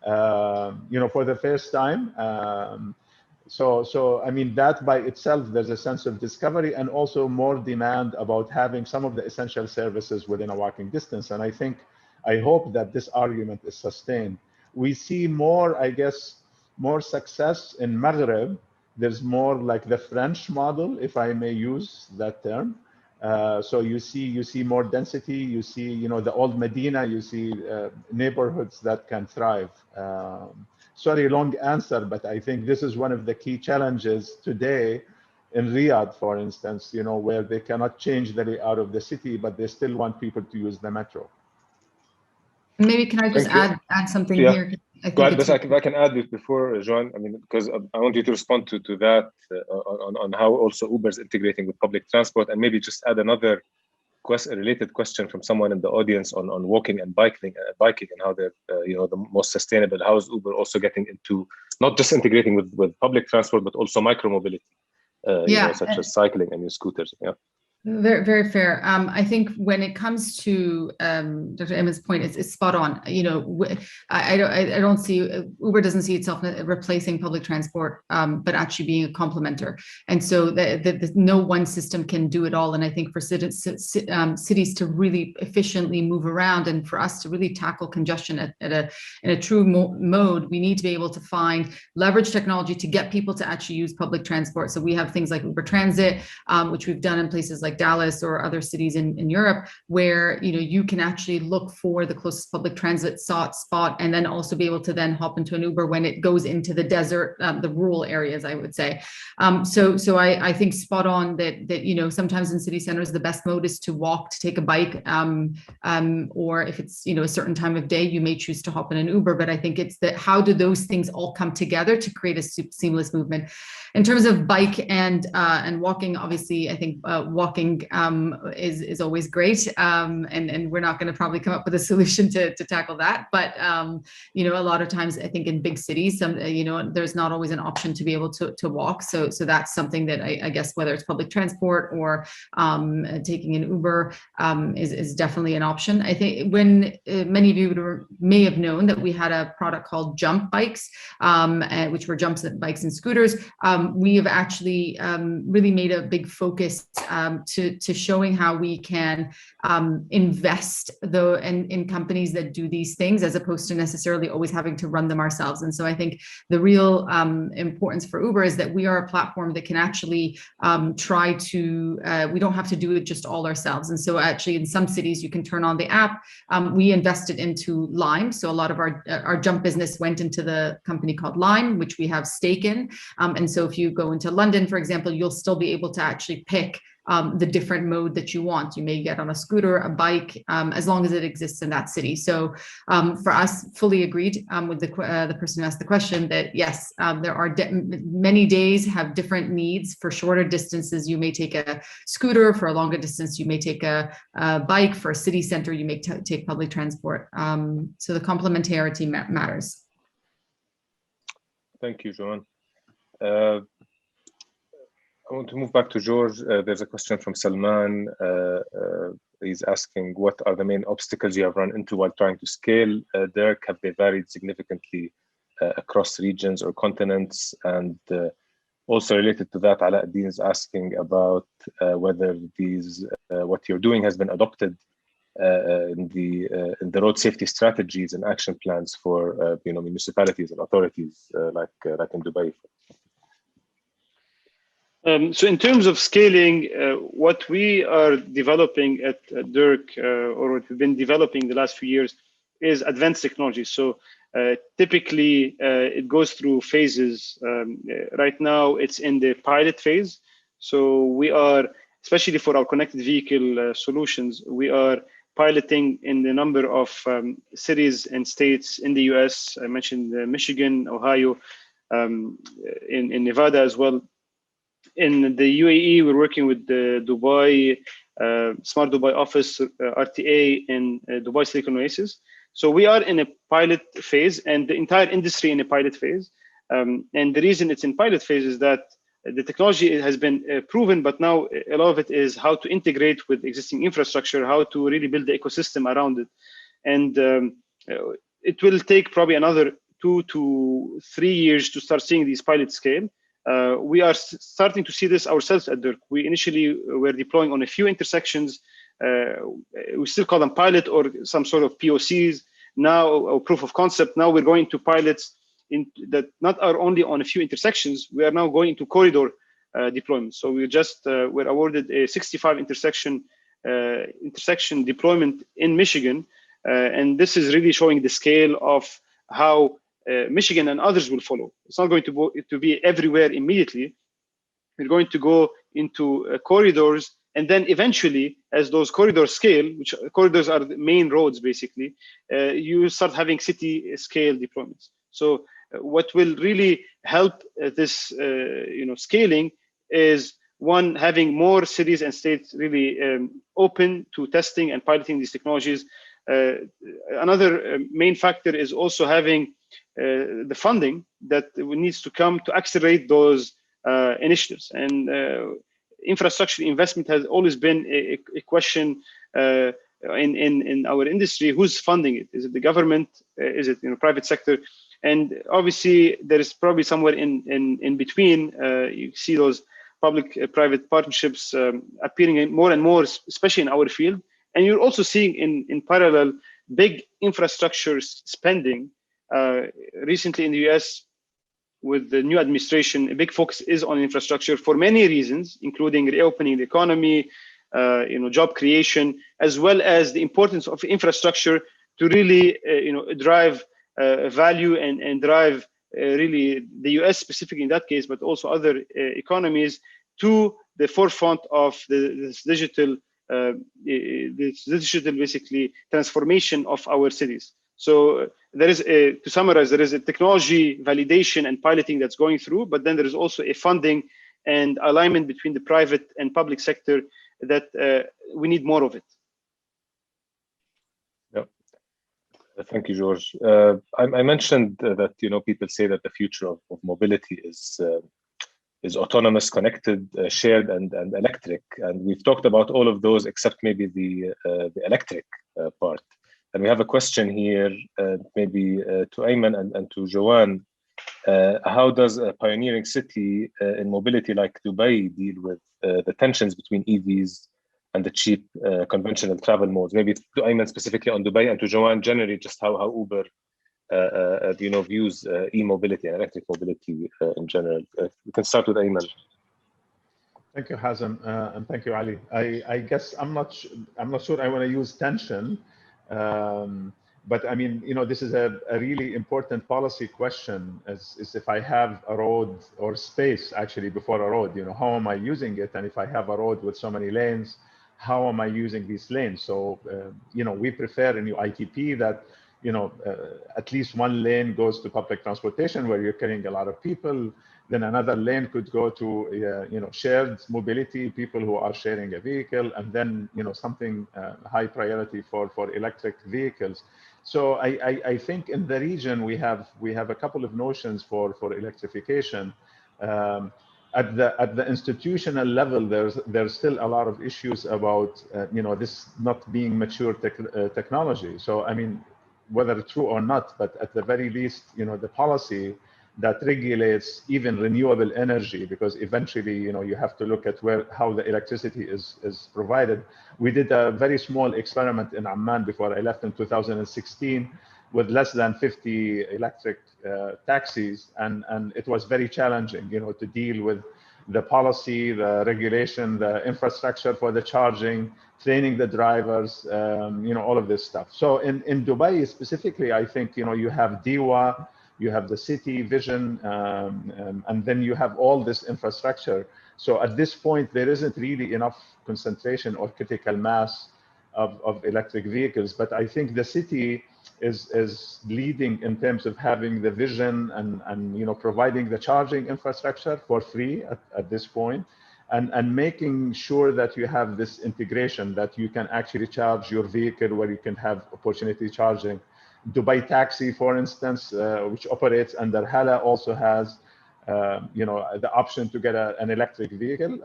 you know, for the first time. So I mean, that by itself, there's a sense of discovery and also more demand about having some of the essential services within a walking distance. And I hope that this argument is sustained. We see more, I guess, more success in Maghreb. There's more like the French model, if I may use that term. So you see more density. You see, you know, the old Medina. You see neighborhoods that can thrive. Sorry, long answer, but I think this is one of the key challenges today in Riyadh, for instance. You know, where they cannot change the layout of the city, but they still want people to use the metro. Maybe can I just add something here? I think I can add this before, Joanne. I mean, because I want you to respond to that on how also Uber is integrating with public transport, and maybe just add another related question from someone in the audience on walking and biking and how they're you know, the most sustainable. How is Uber also getting into not just integrating with public transport, but also micro mobility, you know, such as cycling and your scooters? Yeah. Very, very fair. I think when it comes to Dr. Ayman's point, it's spot on. You know, I don't see, Uber doesn't see itself replacing public transport, but actually being a complementer. And so no one system can do it all. And I think for cities to really efficiently move around and for us to really tackle congestion in a true mode, we need to be able to leverage technology to get people to actually use public transport. So we have things like Uber Transit, which we've done in places like Dallas or other cities in Europe, where, you know, you can actually look for the closest public transit spot and then also be able to then hop into an Uber when it goes into the desert, the rural areas, I would say. So I think spot on that you know, sometimes in city centers the best mode is to walk, to take a bike, or if it's, you know, a certain time of day, you may choose to hop in an Uber. But I think it's that how do those things all come together to create a seamless movement? In terms of bike and walking, obviously, I think walking is always great, and we're not going to probably come up with a solution to tackle that. But you know, a lot of times I think in big cities, you know, there's not always an option to be able to walk. So that's something that I guess whether it's public transport or taking an Uber is definitely an option. I think when many of you may have known that we had a product called Jump Bikes, which were jumps, bikes and scooters. We have actually really made a big focus to showing how we can invest in companies that do these things, as opposed to necessarily always having to run them ourselves. And so I think the real importance for Uber is that we are a platform that can actually try to, we don't have to do it just all ourselves. And so actually in some cities you can turn on the app. We invested into Lime. So a lot of our Jump business went into the company called Lime, which we have stake in. And so if you go into London, for example, you'll still be able to actually pick the different mode that you want. You may get on a scooter, a bike, as long as it exists in that city. So for us, fully agreed with the person who asked the question that yes, there are many days have different needs. For shorter distances, you may take a scooter. For a longer distance, you may take a bike. For a city center, you may take public transport. So the complementarity matters. Thank you, Joanne. I want to move back to George. There's a question from Salman. He's asking, what are the main obstacles you have run into while trying to scale Derq? Have they varied significantly across regions or continents? And also related to that, Alauddin is asking about whether these what you're doing has been adopted in the road safety strategies and action plans for municipalities and authorities like in Dubai. So in terms of scaling, what we are developing at Derq, or what we've been developing the last few years, is advanced technology. So typically, it goes through phases. Right now, it's in the pilot phase. So we are, especially for our connected vehicle solutions, we are piloting in the number of cities and states in the US. I mentioned Michigan, Ohio, in Nevada as well. In the UAE, we're working with the Dubai, Smart Dubai office, RTA in Dubai Silicon Oasis. So we are in a pilot phase, and the entire industry in a pilot phase. And the reason it's in pilot phase is that the technology has been proven, but now a lot of it is how to integrate with existing infrastructure, how to really build the ecosystem around it. And it will take probably another 2 to 3 years to start seeing these pilots scale. We are starting to see this ourselves at Derq. We initially were deploying on a few intersections. We still call them pilot or some sort of POCs now, or proof of concept. Now we're going to pilots that not are only on a few intersections. We are now going to corridor deployment. So we just were awarded a 65 intersection deployment in Michigan, and this is really showing the scale of how Michigan and others will follow. It's not going to be everywhere immediately. We're going to go into corridors, and then eventually, as those corridors scale, which corridors are the main roads basically, you start having city scale deployments. So what will really help this scaling is, one, having more cities and states really open to testing and piloting these technologies. Another main factor is also having the funding that needs to come to accelerate those initiatives. And infrastructure investment has always been a question in our industry. Who's funding it? Is it the government? Is it private sector? And obviously, there is probably somewhere in between. You see those public-private partnerships appearing more and more, especially in our field. And you're also seeing in parallel big infrastructure spending. Recently in the US, with the new administration, a big focus is on infrastructure for many reasons, including reopening the economy, job creation, as well as the importance of infrastructure to really drive value and drive really the US specifically in that case, but also other economies to the forefront of this digital basically transformation of our cities. So there is to summarize, there is a technology validation and piloting that's going through, but then there is also a funding and alignment between the private and public sector that we need more of it. Thank you, George. I mentioned that people say that the future of mobility is autonomous, connected, shared, and electric. And we've talked about all of those except maybe the electric part. And we have a question here, maybe to Ayman and to Joanne. How does a pioneering city in mobility like Dubai deal with the tensions between EVs and the cheap conventional travel modes? Maybe to Ayman specifically on Dubai, and to Joanne generally, just how Uber views e-mobility and electric mobility in general. We can start with Ayman. Thank you, Hazem, and thank you, Ali. I guess I'm not sure I want to use tension, but I mean, this is a really important policy question. Is if I have a road or space actually before a road, how am I using it? And if I have a road with so many lanes, how am I using these lanes? So, we prefer in UITP that, at least one lane goes to public transportation where you're carrying a lot of people. Then another lane could go to, shared mobility, people who are sharing a vehicle, and then, something high priority for electric vehicles. So I think in the region we have a couple of notions for electrification. at the institutional level, there's still a lot of issues about this not being mature technology. So I mean, whether true or not, but at the very least, the policy that regulates even renewable energy, because eventually, you have to look at how the electricity is provided. We did a very small experiment in Amman before I left in 2016 with less than 50 electric taxis, and it was very challenging, to deal with the policy, the regulation, the infrastructure for the charging, training the drivers, all of this stuff. So in Dubai specifically, I think, you have DEWA, you have the city vision, and then you have all this infrastructure. So at this point, there isn't really enough concentration or critical mass of electric vehicles. But I think the city is leading in terms of having the vision and providing the charging infrastructure for free at this point, and making sure that you have this integration, that you can actually charge your vehicle where you can have opportunity charging. Dubai Taxi, for instance, which operates under Hala, also has the option to get an electric vehicle.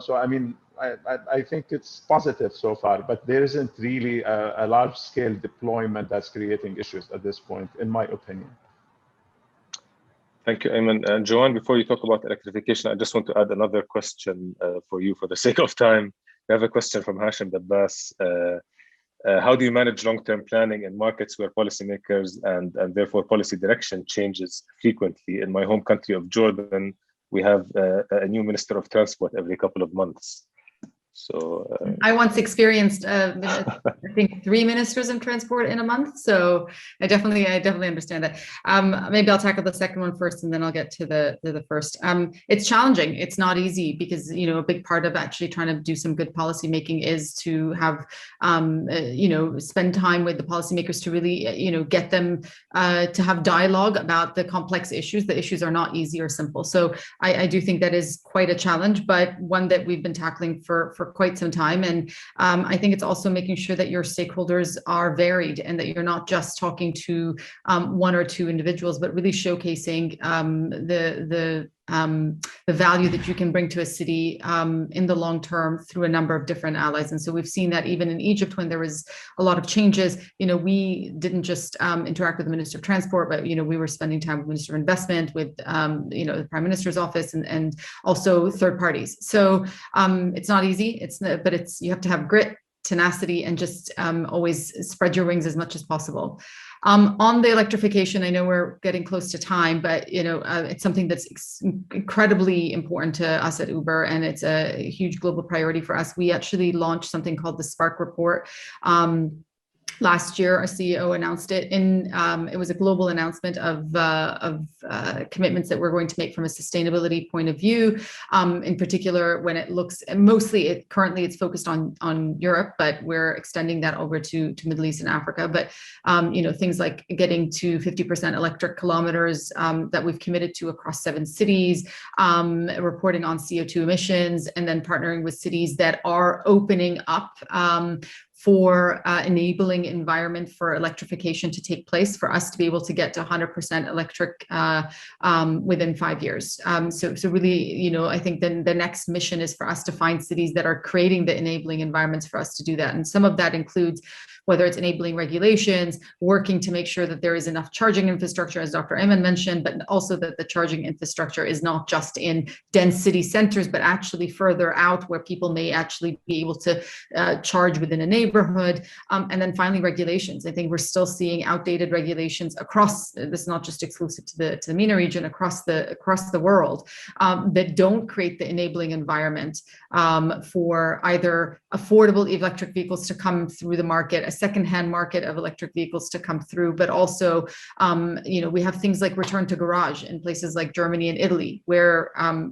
So I mean, I think it's positive so far, but there isn't really a large-scale deployment that's creating issues at this point, in my opinion. Thank you, Ayman. And Joanne, before you talk about electrification, I just want to add another question for you for the sake of time. We have a question from Hashim Dabbas. How do you manage long-term planning in markets where policymakers and therefore policy direction changes frequently? In my home country of Jordan, we have a new Minister of Transport every couple of months. So I once experienced, I think, 3 ministers of transport in a month. So I definitely understand that. Maybe I'll tackle the second one first, and then I'll get to the first. It's challenging. It's not easy because a big part of actually trying to do some good policy making is to have spend time with the policymakers to really get them to have dialogue about the complex issues. The issues are not easy or simple. So I do think that is quite a challenge, but one that we've been tackling for quite some time. And I think it's also making sure that your stakeholders are varied and that you're not just talking to 1 or 2 individuals, but really showcasing the value that you can bring to a city in the long term through a number of different allies. And so we've seen that even in Egypt, when there was a lot of changes, we didn't just interact with the Minister of Transport, but we were spending time with the Minister of Investment, with the Prime Minister's office, and also third parties. So it's not easy. But you have to have grit, tenacity, and just always spread your wings as much as possible. On the electrification, I know we're getting close to time, but it's something that's incredibly important to us at Uber, and it's a huge global priority for us. We actually launched something called the Spark Report. Last year, our CEO announced it. It was a global announcement of commitments that we're going to make from a sustainability point of view. In particular, when it looks currently it's focused on Europe, but we're extending that over to Middle East and Africa. But things like getting to 50% electric kilometers that we've committed to across 7 cities, reporting on CO2 emissions, and then partnering with cities that are opening up for enabling environment for electrification to take place, for us to be able to get to 100% electric within 5 years. So really, I think then the next mission is for us to find cities that are creating the enabling environments for us to do that. And some of that includes whether it's enabling regulations, working to make sure that there is enough charging infrastructure, as Dr. Ayman mentioned, but also that the charging infrastructure is not just in dense city centers, but actually further out where people may actually be able to charge within a neighborhood. And then finally, regulations. I think we're still seeing outdated regulations across, this is not just exclusive to the MENA region, across the world, that don't create the enabling environment for either affordable electric vehicles to come through the market, a secondhand market of electric vehicles to come through, but also, we have things like return to garage in places like Germany and Italy, where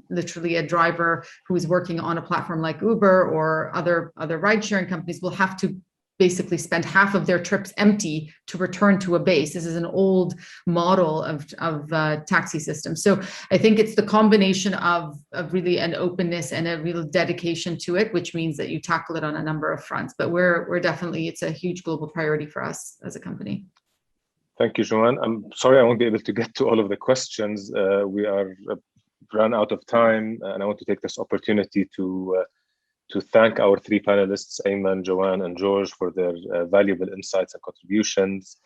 literally a driver who is working on a platform like Uber or other ride-sharing companies will have to basically spend half of their trips empty to return to a base. This is an old model of taxi system. So I think it's the combination of really an openness and a real dedication to it, which means that you tackle it on a number of fronts. But we're definitely, it's a huge global priority for us as a company. Thank you, Joanne. I'm sorry I won't be able to get to all of the questions. We are run out of time, and I want to take this opportunity to thank our three panelists, Ayman, Joanne, and George, for their valuable insights and contributions.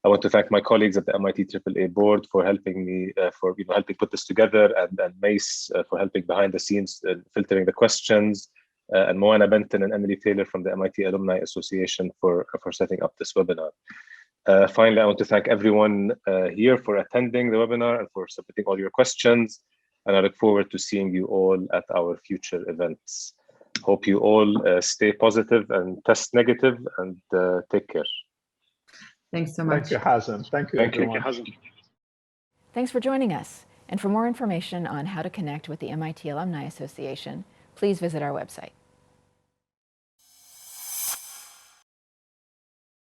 I want to thank my colleagues at the MIT AAA board for helping me, for helping put this together, and Mace for helping behind the scenes, filtering the questions, and Moana Benton and Emily Taylor from the MIT Alumni Association for setting up this webinar. Finally, I want to thank everyone here for attending the webinar and for submitting all your questions. And I look forward to seeing you all at our future events. Hope you all stay positive and test negative, and take care. Thanks so much. Thank you, Hazem. Thank you, everyone. Thank you, Hazem. Thanks for joining us. And for more information on how to connect with the MIT Alumni Association, please visit our website.